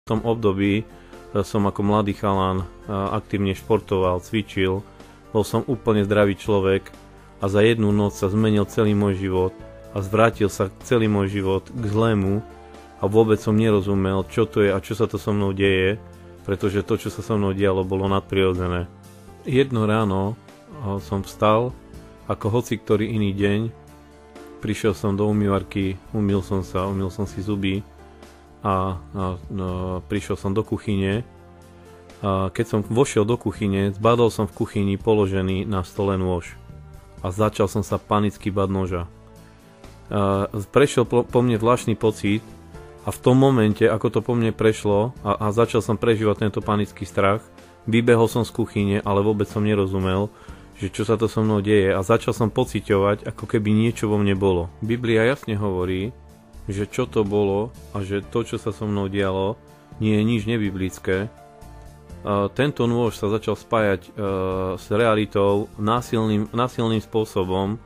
V tom období som ako mladý chalan aktívne športoval, cvičil, bol som úplne zdravý človek a za jednu noc sa zmenil celý môj život a zvrátil sa celý môj život k zlému a vôbec som nerozumel, čo to je a čo sa to so mnou deje, pretože to, čo sa so mnou dialo, bolo nadprirodzené. Jedno ráno som vstal, ako hoci ktorý iný deň, prišiel som do umývarky, umyl som si zuby, a prišiel som do kuchyne. Keď som vošiel do kuchyne, zbadol som v kuchyni položený na stole nôž a začal som sa panicky báť noža. Prešiel po mne zvláštny pocit a v tom momente, ako to po mne prešlo a začal som prežívať tento panický strach, vybehol som z kuchyne, ale vôbec som nerozumel, že čo sa to so mnou deje, a začal som pociťovať, ako keby niečo vo mne bolo. Biblia jasne hovorí, že čo to bolo a že to, čo sa so mnou dialo, nie je nič nebiblické. Tento nôž sa začal spájať s realitou násilným spôsobom,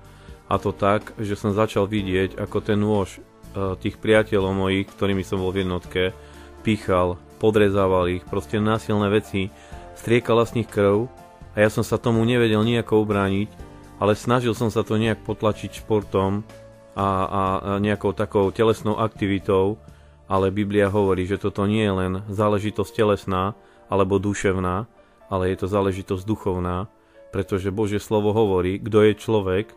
a to tak, že som začal vidieť, ako ten nôž tých priateľov mojich, ktorými som bol v jednotke, píchal, podrezával ich, proste násilné veci, striekala z nich krv a ja som sa tomu nevedel nejako ubrániť, ale snažil som sa to nejak potlačiť športom a nejakou takou telesnou aktivitou, ale Biblia hovorí, že toto nie je len záležitosť telesná alebo duševná, ale je to záležitosť duchovná, pretože Božie slovo hovorí, kto je človek.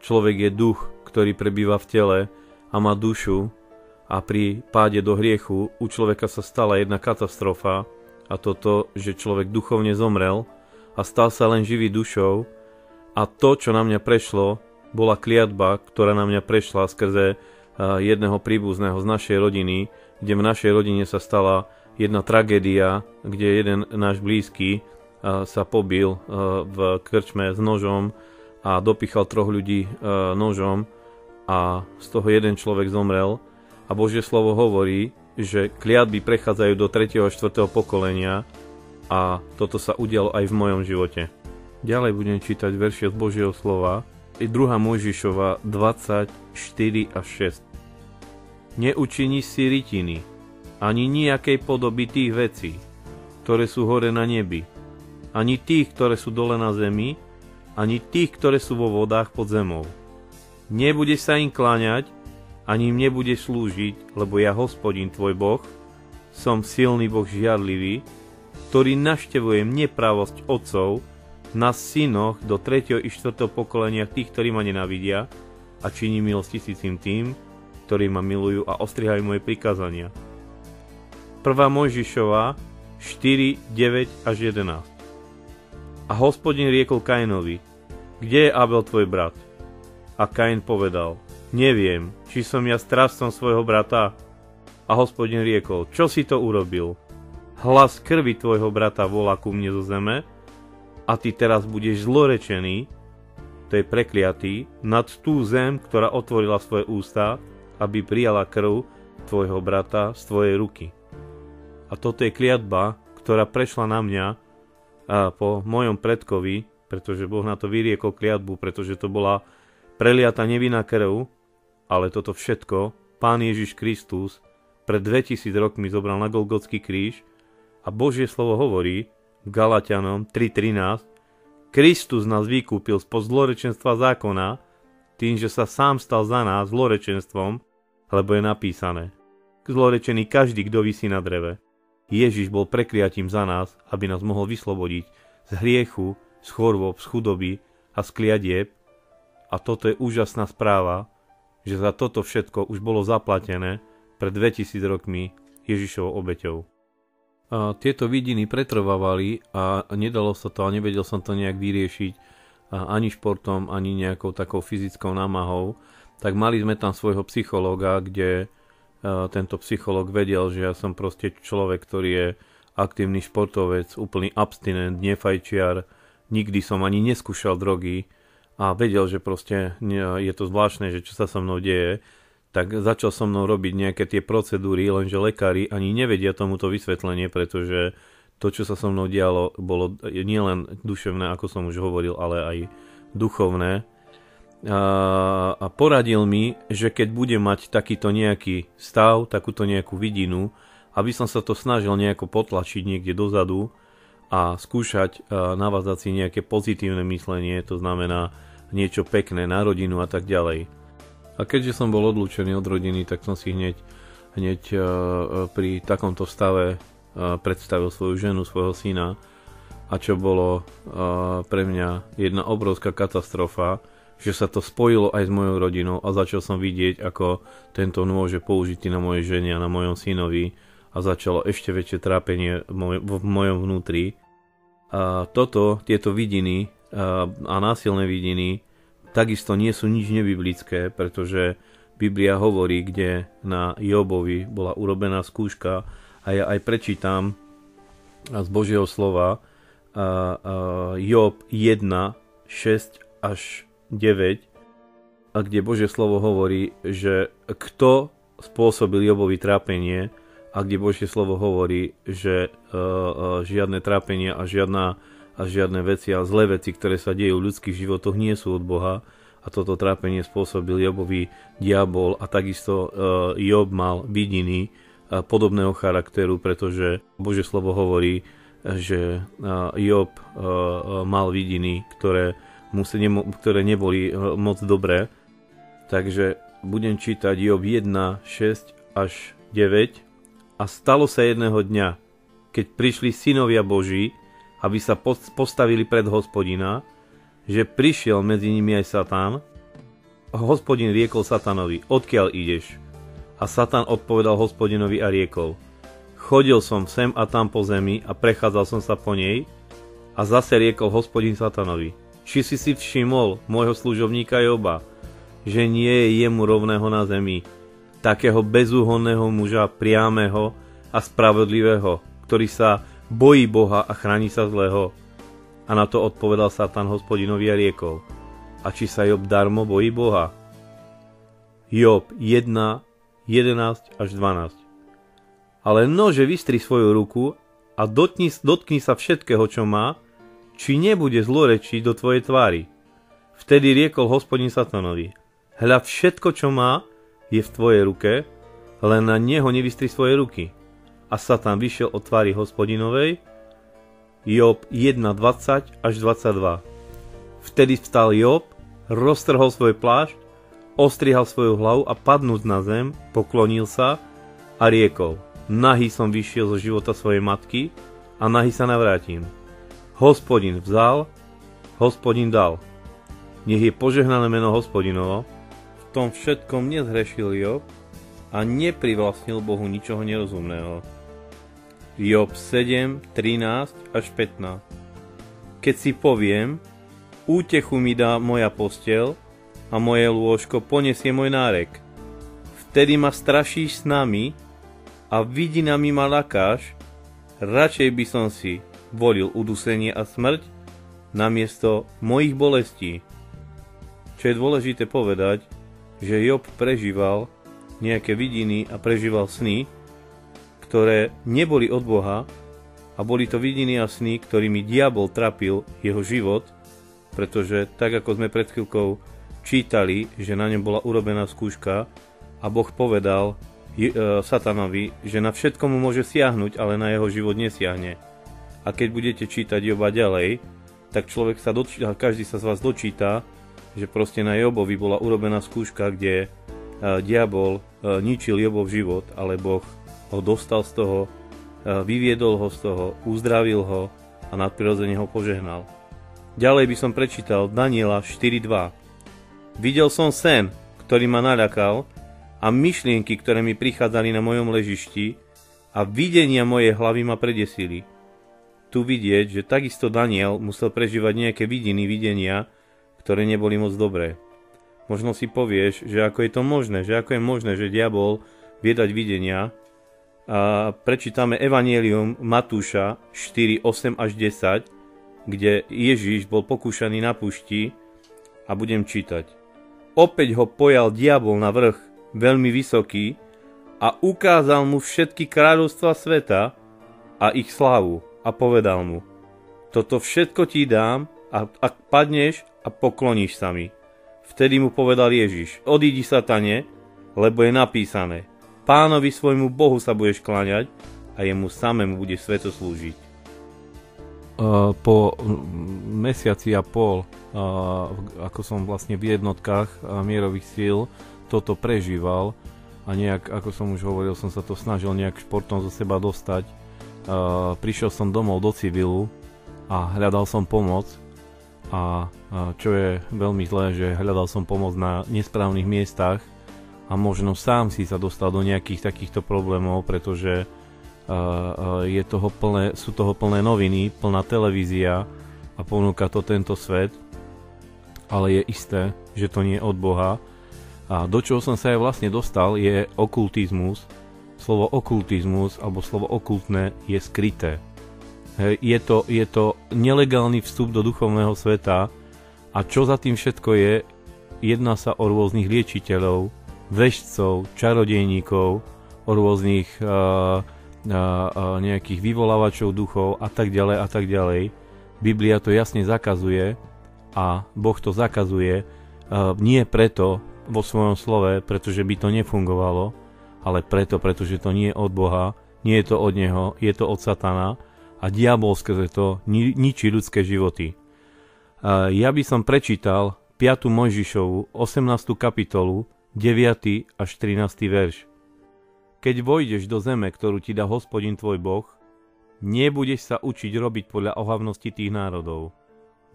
Človek je duch, ktorý prebýva v tele a má dušu, a pri páde do hriechu u človeka sa stala jedna katastrofa, a toto, že človek duchovne zomrel a stal sa len živý dušou, a to, čo na mňa prešlo, bola kliatba, ktorá na mňa prešla skrze jedného príbuzného z našej rodiny, kde v našej rodine sa stala jedna tragédia, kde jeden náš blízky sa pobil v krčme s nožom a dopichal 3 ľudí nožom a z toho jeden človek zomrel. A Božie slovo hovorí, že kliatby prechádzajú do 3. a 4. pokolenia, a toto sa udialo aj v mojom živote. Ďalej budem čítať verše z Božieho slova. 2. Mojžišova 24 až 6. Neučiní si rytiny, ani nejakej podoby tých vecí, ktoré sú hore na nebi, ani tých, ktoré sú dole na zemi, ani tých, ktoré sú vo vodách pod zemou. Nebudeš sa im kláňať, ani im nebudeš slúžiť, lebo ja, Hospodin tvoj Boh, som silný Boh žiarlivý, ktorý naštevujem nepravosť otcov na synoch do 3. i 4. pokolenia tých, ktorí ma nenávidia, a činí milosť tisícim tým, ktorí ma milujú a ostrihajú moje prikázania. 1. Mojžišova 4, 9 až 11. A Hospodin riekol Kainovi, kde je Abel tvoj brat? A Kain povedal, neviem, či som ja strážcom svojho brata. A Hospodin riekol, čo si to urobil? Hlas krvi tvojho brata volá ku mne zo zeme, a ty teraz budeš zlorečený, to je prekliatý, nad tú zem, ktorá otvorila svoje ústa, aby prijala krv tvojho brata z tvojej ruky. A toto je kliatba, ktorá prešla na mňa po mojom predkovi, pretože Boh na to vyriekol kliatbu, pretože to bola preliata nevinná krv, ale toto všetko Pán Ježiš Kristus pred 2000 rokmi zobral na Golgotský kríž, a Božie slovo hovorí v Galatianom 3.13, Kristus nás vykúpil spod zlorečenstva zákona tým, že sa sám stal za nás zlorečenstvom, lebo je napísané, zlorečený každý, kto visí na dreve. Ježiš bol prekliatím za nás, aby nás mohol vyslobodiť z hriechu, z chorôb, z chudoby a z kliatieb. A toto je úžasná správa, že za toto všetko už bolo zaplatené pred 2000 rokmi Ježišovou obeťou. Tieto vidiny pretrvávali a nedalo sa to a nevedel som to nejak vyriešiť ani športom, ani nejakou takou fyzickou námahou. Tak mali sme tam svojho psychológa, kde tento psychológ vedel, že ja som proste človek, ktorý je aktívny športovec, úplný abstinent, nefajčiar, nikdy som ani neskúšal drogy a vedel, že proste je to zvláštne, že čo sa so mnou deje. Tak začal so mnou robiť nejaké tie procedúry, lenže lekári ani nevedia tomuto vysvetlenie, pretože to, čo sa so mnou dialo, bolo nielen duševné, ako som už hovoril, ale aj duchovné. A poradil mi, že keď budem mať takýto nejaký stav, takúto nejakú vidinu aby som sa to snažil nejako potlačiť niekde dozadu a skúšať navázať si nejaké pozitívne myslenie, to znamená niečo pekné na rodinu a tak ďalej. A keďže som bol odlúčený od rodiny, tak som si hneď pri takomto stave predstavil svoju ženu, svojho syna, a čo bolo pre mňa jedna obrovská katastrofa, že sa to spojilo aj s mojou rodinou a začal som vidieť, ako tento môže použiť na mojej žene a na mojom synovi a začalo ešte väčšie trápenie v mojom vnútri. A tieto vidiny a násilné vidiny takisto nie sú nič nebiblické, pretože Biblia hovorí, kde na Jobovi bola urobená skúška, a ja aj prečítam z Božieho slova Job 1, 6 až 9, a kde Božie slovo hovorí, že kto spôsobil Jobovi trápenie, a kde Božie slovo hovorí, že žiadne trápenie a žiadne veci a zlé veci, ktoré sa dejú v ľudských životoch, nie sú od Boha, a toto trápenie spôsobil Jobovi diabol, a takisto Job mal vidiny podobného charakteru, pretože Božie slovo hovorí, že Job mal vidiny, ktoré neboli moc dobré. Takže budem čítať Job 1, 6 až 9. A stalo sa jedného dňa, keď prišli synovia Boží, aby sa postavili pred Hospodina, že prišiel medzi nimi aj Satan. Hospodin riekol Satanovi: odkiaľ ideš? A Satan odpovedal Hospodinovi a riekol: chodil som sem a tam po zemi a prechádzal som sa po nej. A zase riekol Hospodin Satanovi: či si všimol môjho služobníka Joba, že nie je jemu rovného na zemi, takého bezúhonného muža, priamého a spravodlivého, ktorý sa bojí Boha a chráni sa zlého? A na to odpovedal Satan Hospodinovi a riekol: a či sa Job darmo bojí Boha? Job 1, 11 až 12. Ale nože vystri svoju ruku a dotkni sa všetkého, čo má, či nebude zlorečiť do tvojej tvári. Vtedy riekol Hospodin Satanovi: hľa, všetko, čo má, je v tvojej ruke, len na neho nevystri svoje ruky. A Satan vyšiel od tvári Hospodinovej. Job 1, 20 až 22. Vtedy vstal Job, roztrhol svoj plášť, ostrihal svoju hlavu a padnúc na zem, poklonil sa a riekol: nahý som vyšiel zo života svojej matky a nahý sa navrátim. Hospodin vzal, Hospodin dal. Nech je požehnané meno Hospodinovo. V tom všetkom nezhrešil Job a neprivlastnil Bohu ničoho nerozumného. Job 7, 13 až 15. Keď si poviem: útechu mi dá moja posteľ a moje lôžko poniesie môj nárek, vtedy ma strašíš snami a vidinami ma lakáš, radšej by som si volil udusenie a smrť namiesto mojich bolestí. Čo je dôležité povedať, že Job prežíval nejaké vidiny a prežíval sny, ktoré neboli od Boha, a boli to vidiny a sny, ktorými diabol trapil jeho život, pretože tak ako sme pred chvíľkou čítali, že na ňom bola urobená skúška a Boh povedal Satanovi, že na všetko mu môže siahnuť, ale na jeho život nesiahne. A keď budete čítať Joba ďalej, tak človek sa dočíta, každý sa z vás dočíta, že proste na Jobovi bola urobená skúška, kde diabol ničil Jobov život, ale Boh ho dostal z toho, vyviedol ho z toho, uzdravil ho a nadprirodzene ho požehnal. Ďalej by som prečítal Daniela 4.2. Videl som sen, ktorý ma naľakal, a myšlienky, ktoré mi prichádzali na mojom ležišti, a videnia mojej hlavy ma predesili. Tu vidieť, že takisto Daniel musel prežívať nejaké videnia, ktoré neboli moc dobré. Možno si povieš, že ako je to možné, že diabol vie dať videnia. A prečítame Evangelium Matúša 4, 8 až 10, kde Ježiš bol pokúšaný na púšti, a budem čítať. Opäť ho pojal diabol na vrch, veľmi vysoký, a ukázal mu všetky kráľovstvá sveta a ich slávu a povedal mu: toto všetko ti dám, ak padneš a pokloníš sa mi. Vtedy mu povedal Ježiš: odídi, Satane, lebo je napísané: Pánovi svojmu Bohu sa budeš kláňať a jemu samému budeš sveto slúžiť. Po mesiaci a pol, ako som vlastne v jednotkách mierových síl toto prežíval a nejak, ako som už hovoril, som sa to snažil nejak športom zo seba dostať. Prišiel som domov do civilu a hľadal som pomoc. A čo je veľmi zlé, že hľadal som pomoc na nesprávnych miestach a možno sám si sa dostal do nejakých takýchto problémov, pretože sú toho plné noviny, plná televízia a ponúka to tento svet, ale je isté, že to nie je od Boha. A do čoho som sa aj vlastne dostal je okultizmus. Slovo okultizmus alebo slovo okultné je skryté. Je to nelegálny vstup do duchovného sveta a čo za tým všetko je, jedná sa o rôznych liečiteľov, vešcov, čarodejníkov, o rôznych nejakých vyvolávačov duchov a tak ďalej a tak ďalej. Biblia to jasne zakazuje a Boh to zakazuje nie preto vo svojom slove, pretože by to nefungovalo, ale pretože to nie je od Boha, nie je to od Neho, je to od Satana a diabol skrze to ničí ľudské životy. Ja by som prečítal 5. Mojžišovu 18. kapitolu 9. až 13. verš. Keď vojdeš do zeme, ktorú ti dá Hospodin tvoj Boh, nebudeš sa učiť robiť podľa ohavnosti tých národov.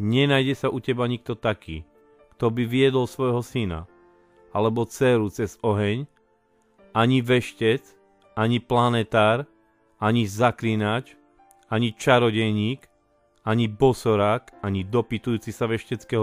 Nenájde sa u teba nikto taký, kto by viedol svojho syna, alebo dcéru cez oheň, ani veštec, ani planetár, ani zaklínač, ani čarodejník, ani bosorák, ani dopytujúci sa vešteckého